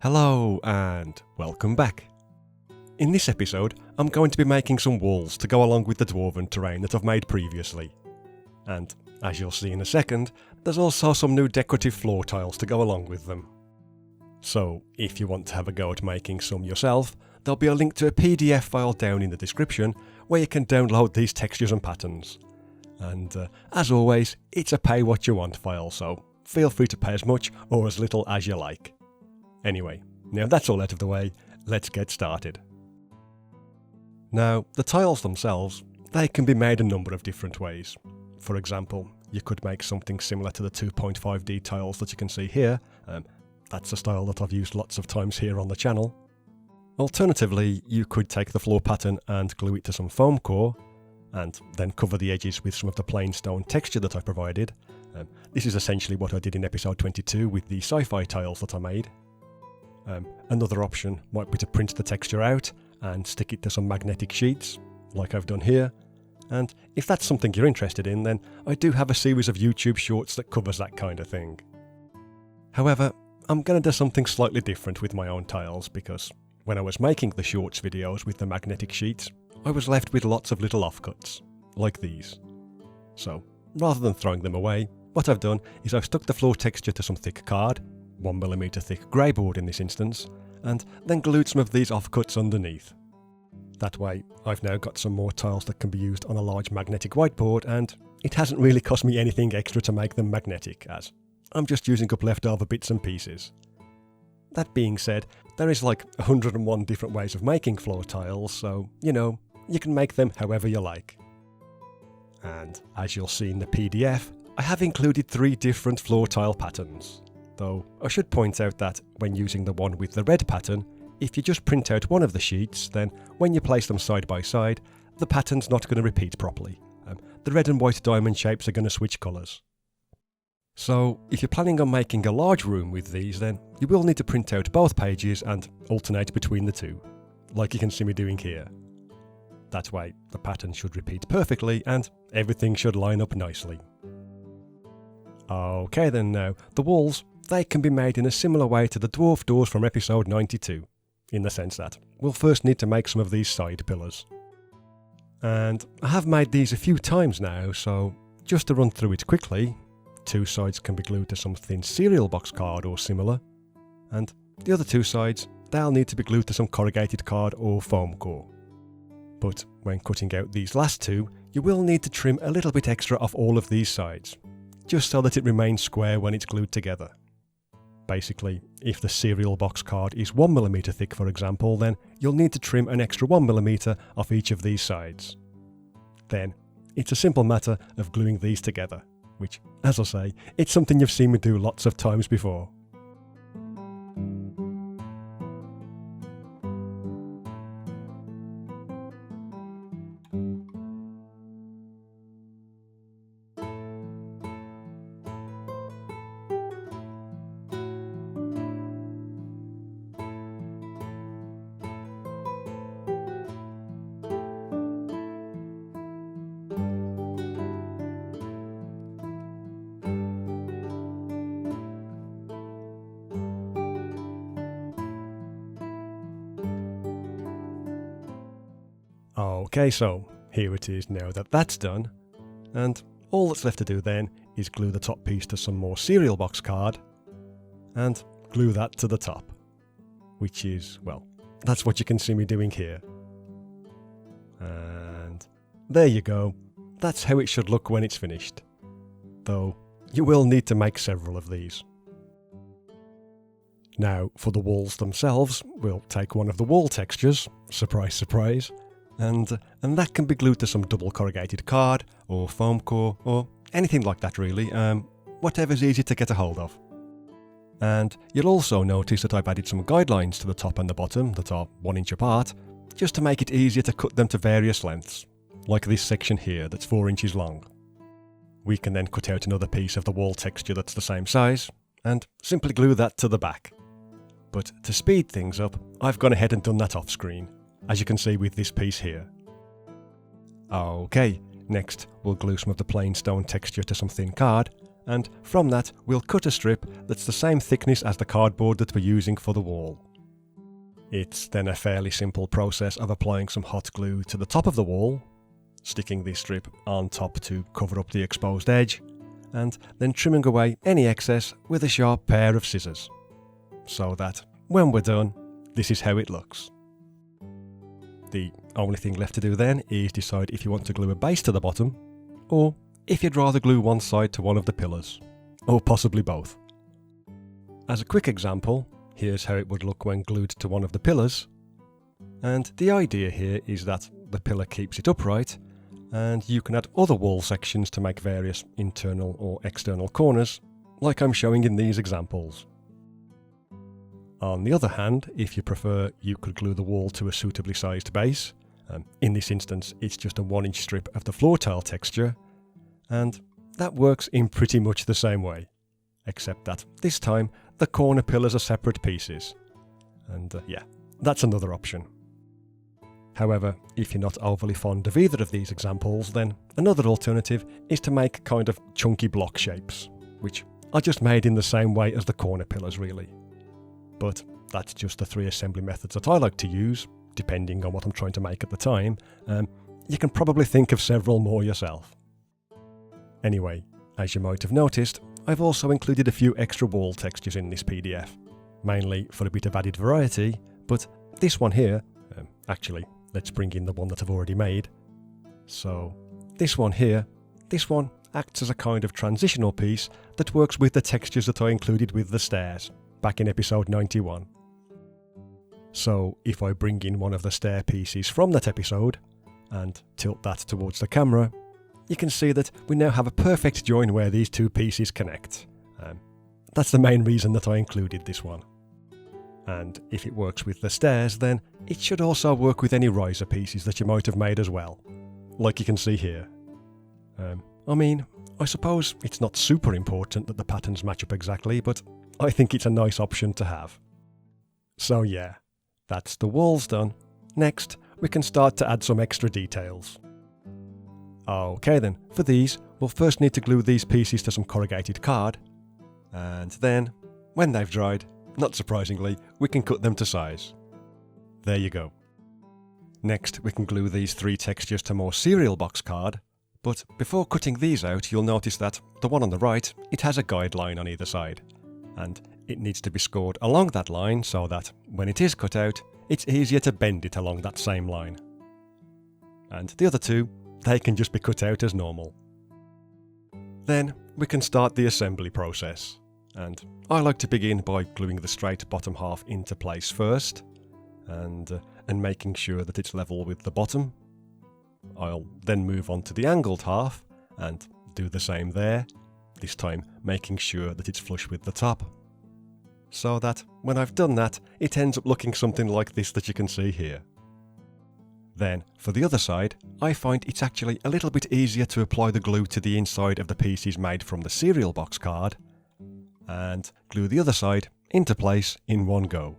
Hello and welcome back. In this episode I'm going to be making some walls to go along with the dwarven terrain that I've made previously. And as you'll see in a second, there's also some new decorative floor tiles to go along with them. So if you want to have a go at making some yourself, there'll be a link to a PDF file down in the description where you can download these textures and patterns. And as always, it's a pay what you want file, so feel free to pay as much or as little as you like. Anyway, now that's all out of the way, let's get started. Now, the tiles themselves, they can be made a number of different ways. For example, you could make something similar to the 2.5D tiles that you can see here. That's a style that I've used lots of times here on the channel. Alternatively, you could take the floor pattern and glue it to some foam core, and then cover the edges with some of the plain stone texture that I provided. This is essentially what I did in episode 22 with the sci-fi tiles that I made. Another option might be to print the texture out and stick it to some magnetic sheets, like I've done here. And if that's something you're interested in, then I do have a series of YouTube shorts that covers that kind of thing. However, I'm going to do something slightly different with my own tiles, because when I was making the shorts videos with the magnetic sheets, I was left with lots of little offcuts, like these. So, rather than throwing them away, what I've done is I've stuck the floor texture to some thick card, 1mm thick grey board in this instance, and then glued some of these offcuts underneath. That way, I've now got some more tiles that can be used on a large magnetic whiteboard, and it hasn't really cost me anything extra to make them magnetic, as I'm just using up leftover bits and pieces. That being said, there is like 101 different ways of making floor tiles, so, you can make them however you like. And as you'll see in the PDF, I have included 3 different floor tile patterns. Though I should point out that when using the one with the red pattern, if you just print out one of the sheets, then when you place them side by side, the pattern's not going to repeat properly. The red and white diamond shapes are going to switch colours. So if you're planning on making a large room with these, then you will need to print out both pages and alternate between the two, like you can see me doing here. That way the pattern should repeat perfectly and everything should line up nicely. Okay then, now, the walls, they can be made in a similar way to the dwarf doors from episode 92, in the sense that we'll first need to make some of these side pillars. And I have made these a few times now, so just to run through it quickly, 2 sides can be glued to some thin cereal box card or similar, and the other 2 sides, they'll need to be glued to some corrugated card or foam core. But when cutting out these last 2, you will need to trim a little bit extra off all of these sides, just so that it remains square when it's glued together. Basically, if the cereal box card is 1mm thick, for example, then you'll need to trim an extra 1mm off each of these sides. Then, it's a simple matter of gluing these together, which, as I say, it's something you've seen me do lots of times before. Okay, so here it is now that that's done, and all that's left to do then is glue the top piece to some more cereal box card, and glue that to the top, which is, well, that's what you can see me doing here. And there you go, that's how it should look when it's finished, though you will need to make several of these. Now, for the walls themselves, we'll take one of the wall textures, surprise surprise, and that can be glued to some double corrugated card, or foam core, or anything like that really, whatever's easy to get a hold of. And you'll also notice that I've added some guidelines to the top and the bottom that are 1 inch apart, just to make it easier to cut them to various lengths, like this section here that's 4 inches long. We can then cut out another piece of the wall texture that's the same size, and simply glue that to the back. But to speed things up, I've gone ahead and done that off screen, as you can see with this piece here. Okay, next we'll glue some of the plain stone texture to some thin card, and from that we'll cut a strip that's the same thickness as the cardboard that we're using for the wall. It's then a fairly simple process of applying some hot glue to the top of the wall, sticking this strip on top to cover up the exposed edge, and then trimming away any excess with a sharp pair of scissors, so that when we're done, this is how it looks. The only thing left to do then is decide if you want to glue a base to the bottom, or if you'd rather glue one side to one of the pillars, or possibly both. As a quick example, here's how it would look when glued to one of the pillars, and the idea here is that the pillar keeps it upright, and you can add other wall sections to make various internal or external corners, like I'm showing in these examples. On the other hand, if you prefer, you could glue the wall to a suitably sized base. In this instance, it's just a 1-inch strip of the floor tile texture, and that works in pretty much the same way, except that this time the corner pillars are separate pieces. And yeah, that's another option. However, if you're not overly fond of either of these examples, then another alternative is to make kind of chunky block shapes, which are just made in the same way as the corner pillars really. But that's just the 3 assembly methods that I like to use, depending on what I'm trying to make at the time. You can probably think of several more yourself. Anyway, as you might have noticed, I've also included a few extra wall textures in this PDF, mainly for a bit of added variety, but this one here, actually, let's bring in the one that I've already made. So, this one here, this one acts as a kind of transitional piece that works with the textures that I included with the stairs, back in episode 91. So if I bring in one of the stair pieces from that episode, and tilt that towards the camera, you can see that we now have a perfect join where these two pieces connect. That's the main reason that I included this one. And if it works with the stairs, then it should also work with any riser pieces that you might have made as well, like you can see here. I mean, I suppose it's not super important that the patterns match up exactly, but I think it's a nice option to have. So yeah, that's the walls done. Next, we can start to add some extra details. Okay then, for these, we'll first need to glue these pieces to some corrugated card, and then, when they've dried, not surprisingly, we can cut them to size. There you go. Next, we can glue these 3 textures to more cereal box card, but before cutting these out, you'll notice that the one on the right, it has a guideline on either side, and it needs to be scored along that line so that, when it is cut out, it's easier to bend it along that same line. And the other 2, they can just be cut out as normal. Then, we can start the assembly process, and I like to begin by gluing the straight bottom half into place first, and making sure that it's level with the bottom. I'll then move on to the angled half, and do the same there, this time making sure that it's flush with the top. So that, when I've done that, it ends up looking something like this that you can see here. Then, for the other side, I find it's actually a little bit easier to apply the glue to the inside of the pieces made from the cereal box card, and glue the other side into place in one go.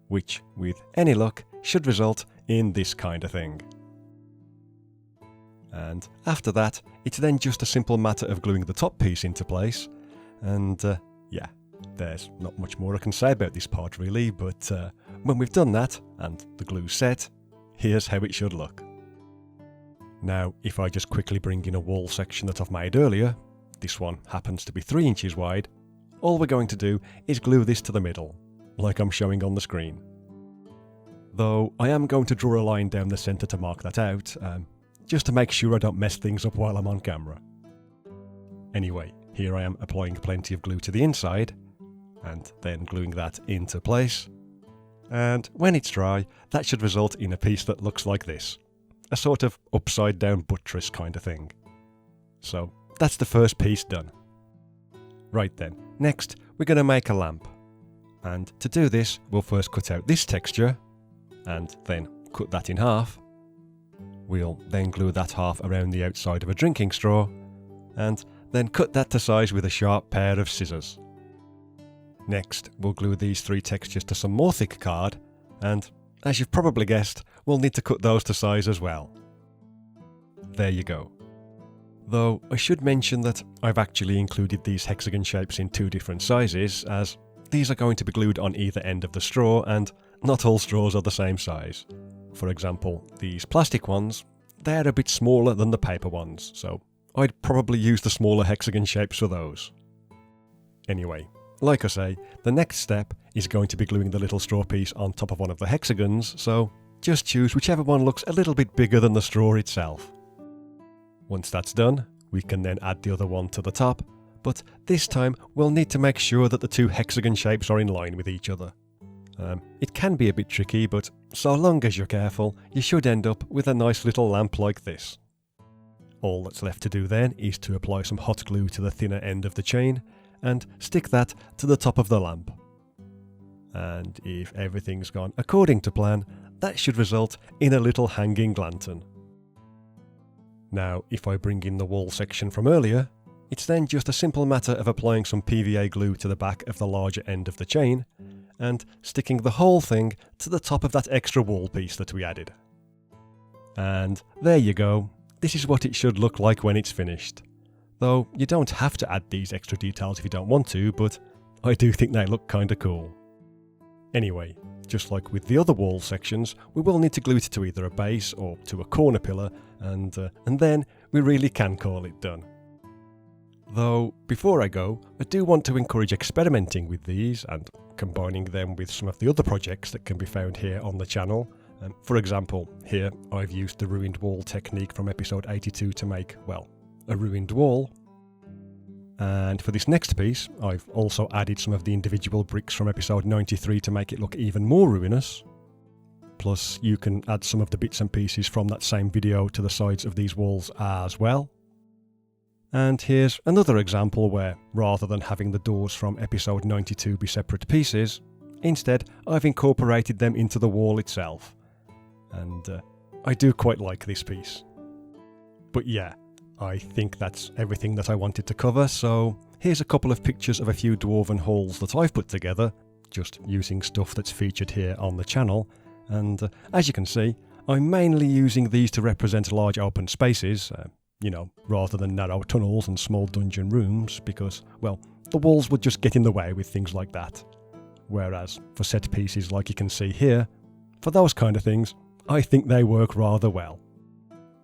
Which, with any luck, should result in this kind of thing. And after that, it's then just a simple matter of gluing the top piece into place, and yeah, there's not much more I can say about this part really, but when we've done that, and the glue's set, here's how it should look. Now, if I just quickly bring in a wall section that I've made earlier, this one happens to be 3 inches wide, all we're going to do is glue this to the middle, like I'm showing on the screen. Though I am going to draw a line down the centre to mark that out, just to make sure I don't mess things up while I'm on camera. Anyway, here I am applying plenty of glue to the inside, and then gluing that into place. And when it's dry, that should result in a piece that looks like this. A sort of upside down buttress kind of thing. So that's the first piece done. Right then, next we're going to make a lamp. And to do this, we'll first cut out this texture, and then cut that in half. We'll then glue that half around the outside of a drinking straw, and then cut that to size with a sharp pair of scissors. Next, we'll glue these 3 textures to some more thick card, and, as you've probably guessed, we'll need to cut those to size as well. There you go. Though I should mention that I've actually included these hexagon shapes in 2 different sizes, as these are going to be glued on either end of the straw, and not all straws are the same size. For example, these plastic ones, they're a bit smaller than the paper ones, so I'd probably use the smaller hexagon shapes for those. Anyway, like I say, the next step is going to be gluing the little straw piece on top of one of the hexagons, so just choose whichever one looks a little bit bigger than the straw itself. Once that's done, we can then add the other one to the top, but this time we'll need to make sure that the 2 hexagon shapes are in line with each other. It can be a bit tricky, but so long as you're careful, you should end up with a nice little lamp like this. All that's left to do then is to apply some hot glue to the thinner end of the chain and stick that to the top of the lamp. And if everything's gone according to plan, that should result in a little hanging lantern. Now, if I bring in the wall section from earlier, it's then just a simple matter of applying some PVA glue to the back of the larger end of the chain and sticking the whole thing to the top of that extra wall piece that we added. And there you go, this is what it should look like when it's finished. Though you don't have to add these extra details if you don't want to, but I do think they look kinda cool. Anyway, just like with the other wall sections, we will need to glue it to either a base or to a corner pillar, and then we really can call it done. Though, before I go, I do want to encourage experimenting with these and combining them with some of the other projects that can be found here on the channel. For example, here I've used the ruined wall technique from episode 82 to make, well, a ruined wall. And for this next piece, I've also added some of the individual bricks from episode 93 to make it look even more ruinous. Plus, you can add some of the bits and pieces from that same video to the sides of these walls as well. And here's another example where, rather than having the doors from episode 92 be separate pieces, instead I've incorporated them into the wall itself. And I do quite like this piece. But yeah, I think that's everything that I wanted to cover, so here's a couple of pictures of a few dwarven halls that I've put together, just using stuff that's featured here on the channel, and as you can see, I'm mainly using these to represent large open spaces, rather than narrow tunnels and small dungeon rooms, because, well, the walls would just get in the way with things like that. Whereas, for set pieces like you can see here, for those kind of things, I think they work rather well.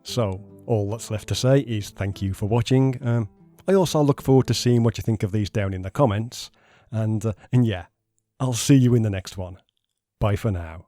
So, all that's left to say is thank you for watching. I also look forward to seeing what you think of these down in the comments. And yeah, I'll see you in the next one. Bye for now.